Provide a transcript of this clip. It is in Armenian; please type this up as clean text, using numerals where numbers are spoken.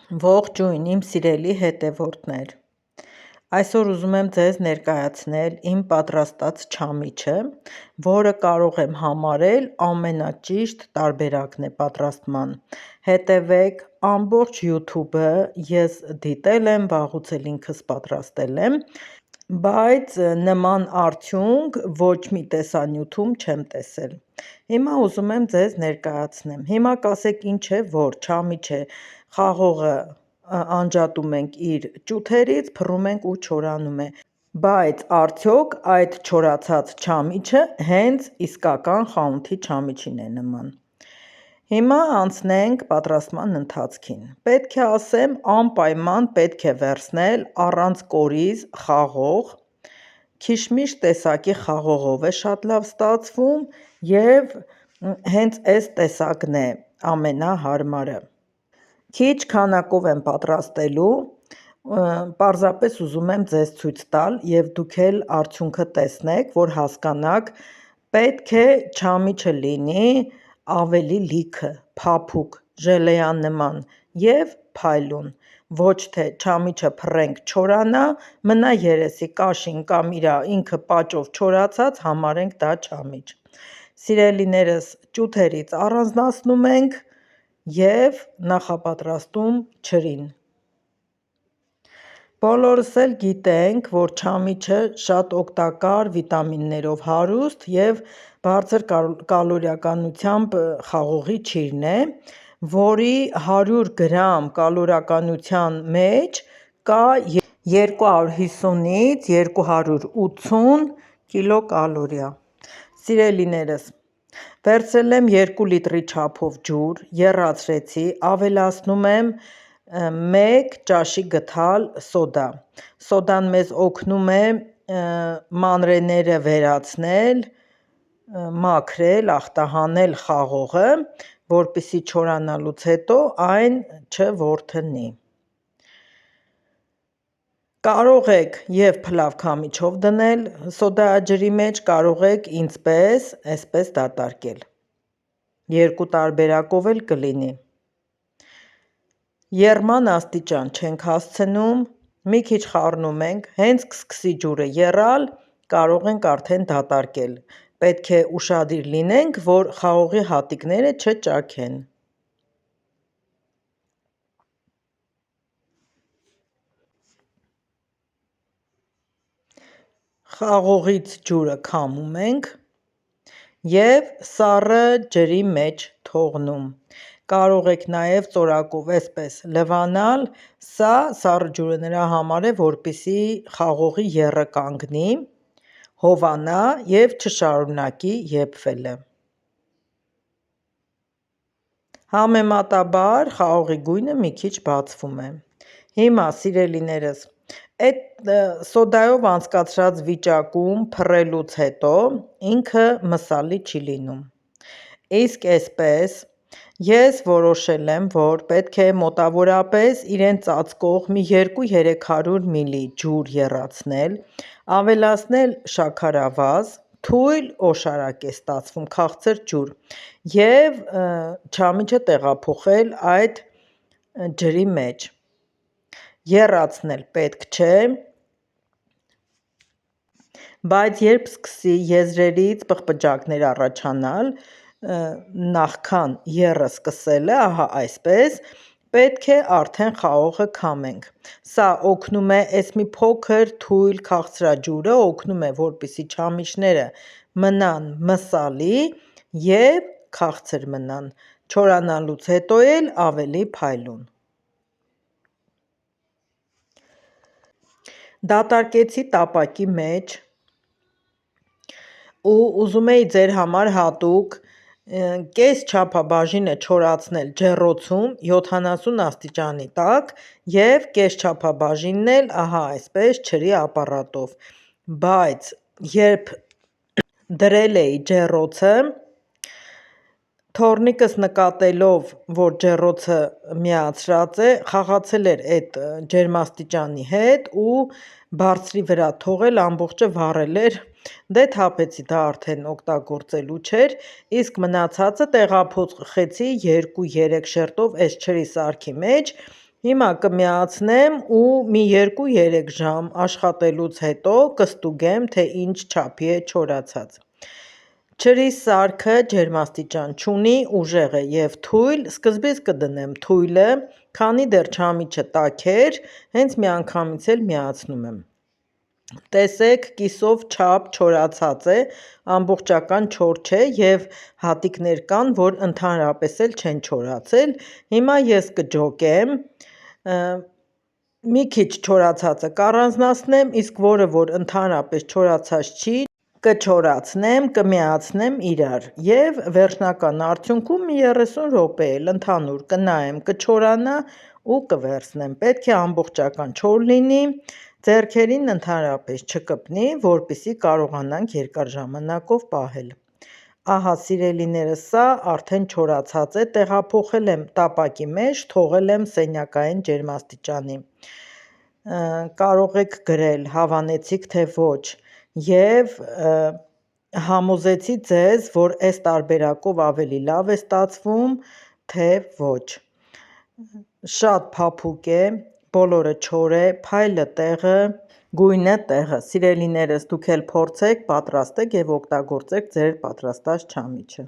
Ողջույն իմ սիրելի հետևորդներ, այսօր ուզում եմ ձեզ ներկայացնել իմ պատրաստած չամիչը, որը կարող եմ համարել ամենաճիշտ տարբերակն է պատրաստման, հետևեք ամբողջ YouTube-ը, ես դիտել եմ, վաղուց էլ ինքս պատրաստել եմ, բայց նման արդյունք ոչ մի տեսանյութում չեմ տեսել, հիմա ուզում եմ ձեզ ներկայացնեմ, հիմա կասեք ինչ է, որ չամիչ է, խաղողը անջատում ենք իր ճութերից, փռում ենք ու չորանում է, բայց արդյոք այդ չորացած չամիչը հենց իսկական խանութի չամիչին է նման, հիմա անցնենք պատրաստման ընթացքին, պետք է ասեմ անպայման պետք է վերցնել առանց կորիզ խաղող, քիշմիշ տեսակի խաղողով է շատ լավ ստացվում և հենց այս տեսակն է ամենահարմարը, քիչ քանակով եմ պատրաստելու, պարզապես ուզում եմ ձեզ ցույց տալ և դուք էլ արդյունքը տեսնեք, որ հասկանաք, պետք է չամիչը լինի ավելի լիքը, փափուկ, ժելեան նման և փայլուն, ոչ թե չամիչը փռենք չորանա, մնա երեսի կաշին կամ ինքը պաճով չորացած համարենք դա չամիչ, սիրելիներս ճութերից առանձնացնում ենք և նախապատրաստում ջրին, բոլորս էլ գիտենք, որ չամիչը շատ օգտակար վիտամիններով հարուստ և բարձր կալորիականությամբ խաղողի չիրն է, որի 100 գրամ կալորիականության մեջ կա 250-ից 280 կիլոկալորիա, սիրելիներս, վերցրել եմ 2 լիտրի չափով ջուր, եռացրեցի, ավելացնում եմ 1 ճաշի գդալ սոդա, սոդան մեզ օգնում է մանրեները վերացնել, մաքրել, ախտահանել խաղողը, որպեսզի չորանալուց հետո այն չորդնի, կարող եք և փլավքամիչով դնել սոդաաջրի մեջ, կարող եք ինձպես այսպես դատարկել, երկու տարբերակով էլ կլինի, եռման աստիճան չենք հասցնում, մի քիչ խառնում ենք, հենց կսկսի ջուրը եռալ, կարող ենք արդեն դատարկել, պետք է ուշադիր լինենք, որ խաղողի հատիկները չճաքեն, խաղողից ջուրը քամում ենք և սառը ջրի մեջ թողնում, կարող եք նաև ծորակով այսպես լվանալ, սա սառը ջուրը նրա համար է, որպեսզի խաղողի եռը կանգնի, հովանա և չշարունակի եփվելը, համեմատաբար խաղողի գույնը մի քիչ բացվում է, հիմա սիրելիներս, այդ սոդայով անցկացրած վիճակում փռելուց հետո ինքը մսալի չի լինում, իսկ այսպես ես որոշել եմ, որ պետք է մոտավորապես իրեն ծածկող մի 200-300 մլ ջուր եռացնել, ավելացնել շաքարավազ, թույլ օշարակ է ստացվում, քաղցր ջուր և չամիչը տեղափոխել այդ ջրի մեջ, եռացնել պետք չէ, բայց երբ սկսի եզրերից պղպջակներ առաջանալ, նախքան եռը սկսելը, ահա այսպես, պետք է արդեն խաղողը քամենք, սա օգնում է, այս մի փոքր թույլ քաղցրաջուրը օգնում է, որպեսզի չամիչները մնան մսալի և քաղցր մնան, չորանալուց հետո էլ ավելի փայլուն, դատարկեցի տապակի մեջ ու ուզում էի ձեր համար հատուկ կես չափաբաժինը չորացնել ջեռոցում 70 աստիճանի տակ և կես չափաբաժինն էլ ահա այսպես ջրի ապարատով, բայց երբ դրել էի ջեռոցը, թոռնիկս նկատելով, որ ջեռոցը միացրած է, խաղացել էր այդ ջերմաստիճանի հետ ու բարձրի վրա թողել ամբողջը վառել էր, դե թափեցի, դա արդեն օգտագործելու չէր, իսկ մնացածը տեղափոխեցի 2-3 շերտով այս ջրի սարքի մեջ Հիմա կմիացնեմ ու մի 2-3 ժամ աշխատելուց հետո կստուգեմ, թե ինչ չափի է չորացած։ Ջրի սարքը ջերմաստիճան չունի, ուժեղ է և թույլ, սկզբից կդնեմ թույլը, քանի դեռ չամիչը տաք էր, հենց միանգամից էլ միացնում եմ։ Տեսեք, կիսով չափ չորացած է, ամբողջական չոր չէ և հատիկներ կան, որ ընդհանրապես էլ չեն չորացել։ Հիմա ես կջոկեմ, մի քիչ չորացածը կառանձնացնեմ, իսկ որը որ ընդհանրապես չորացած չի, կչորացնեմ, կմիացնեմ իրար և վերջնական արդյունքում մի 30 րոպե էլ ընդհանուր կնայեմ, կչորանա ու կվերցնեմ։ Պետք է ամբողջական չոր լինի, ձեռքերին ընդհանրապես չկպնի, որպեսզի կարողանանք երկար ժամանակով պահել։ Ահա սիրելիներս, սա արդեն չորացած է, տեղափոխել եմ տապակի մեջ, թողել եմ սենյակային ջերմաստիճանի։ Կարող եք գրել հավանեցիք թե ոչ և համոզեցի ձեզ, որ այս տարբերակով ավելի լավ է ստացվում, թե ոչ։ Շատ փափուկ է, բոլորը չոր է, փայլը տեղը, գույնը տեղը։ Սիրելիներս, դուք էլ փորձեք, պատրաստեք և օգտագործեք ձեր պատրաստած չամիչը։